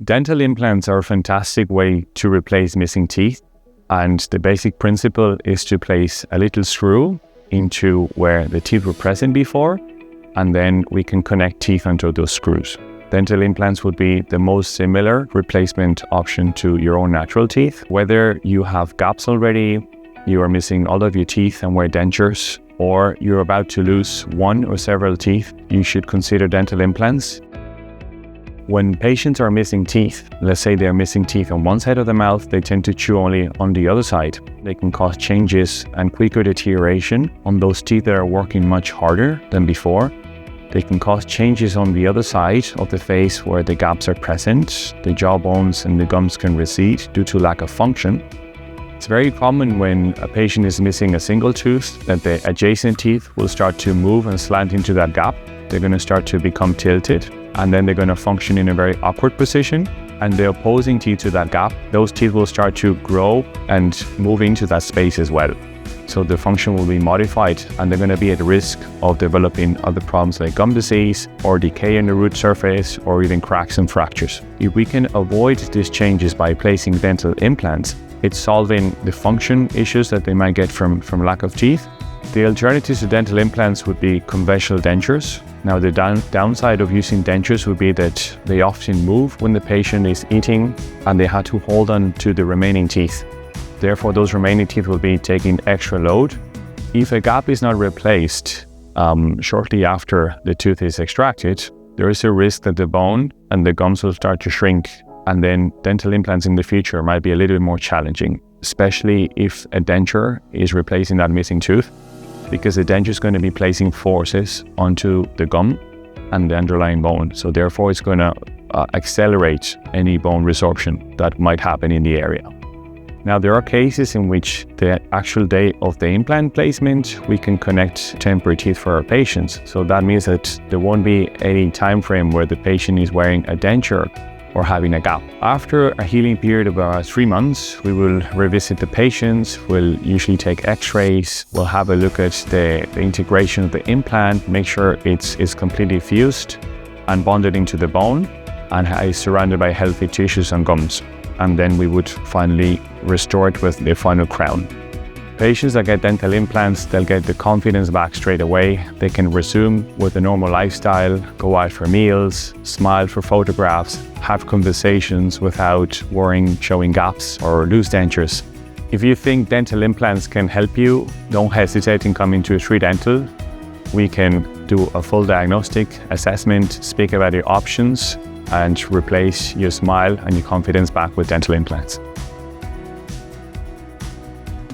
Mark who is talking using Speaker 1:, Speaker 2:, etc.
Speaker 1: Dental implants are a fantastic way to replace missing teeth, and the basic principle is to place a little screw into where the teeth were present before, and then we can connect teeth onto those screws. Dental implants would be the most similar replacement option to your own natural teeth. Whether you have gaps already, you are missing all of your teeth and wear dentures, or you're about to lose one or several teeth, you should consider dental implants. When patients are missing teeth, let's say they're missing teeth on one side of the mouth, they tend to chew only on the other side. They can cause changes and quicker deterioration on those teeth that are working much harder than before. They can cause changes on the other side of the face where the gaps are present. The jawbones and the gums can recede due to lack of function. It's very common when a patient is missing a single tooth that the adjacent teeth will start to move and slant into that gap. They're going to start to become tilted, and then they're going to function in a very awkward position. And the opposing teeth to that gap, those teeth will start to grow and move into that space as well. So the function will be modified, and they're going to be at risk of developing other problems like gum disease or decay in the root surface or even cracks and fractures. If we can avoid these changes by placing dental implants, it's solving the function issues that they might get from lack of teeth. The alternatives to dental implants would be conventional dentures. Now the downside of using dentures would be that they often move when the patient is eating and they had to hold on to the remaining teeth. Therefore, those remaining teeth will be taking extra load. If a gap is not replaced shortly after the tooth is extracted, there is a risk that the bone and the gums will start to shrink, and then dental implants in the future might be a little bit more challenging, especially if a denture is replacing that missing tooth, because the denture is going to be placing forces onto the gum and the underlying bone. So therefore, it's going to accelerate any bone resorption that might happen in the area. Now, there are cases in which the actual day of the implant placement, we can connect temporary teeth for our patients. So that means that there won't be any time frame where the patient is wearing a denture or having a gap. After a healing period of about 3 months, we will revisit the patients, we'll usually take x-rays, we'll have a look at the integration of the implant, make sure it's completely fused and bonded into the bone and is surrounded by healthy tissues and gums. And then we would finally restore it with the final crown. Patients that get dental implants, they'll get the confidence back straight away. They can resume with a normal lifestyle, go out for meals, smile for photographs, have conversations without worrying, showing gaps or loose dentures. If you think dental implants can help you, don't hesitate in coming to 3Dental. We can do a full diagnostic assessment, speak about your options, and replace your smile and your confidence back with dental implants.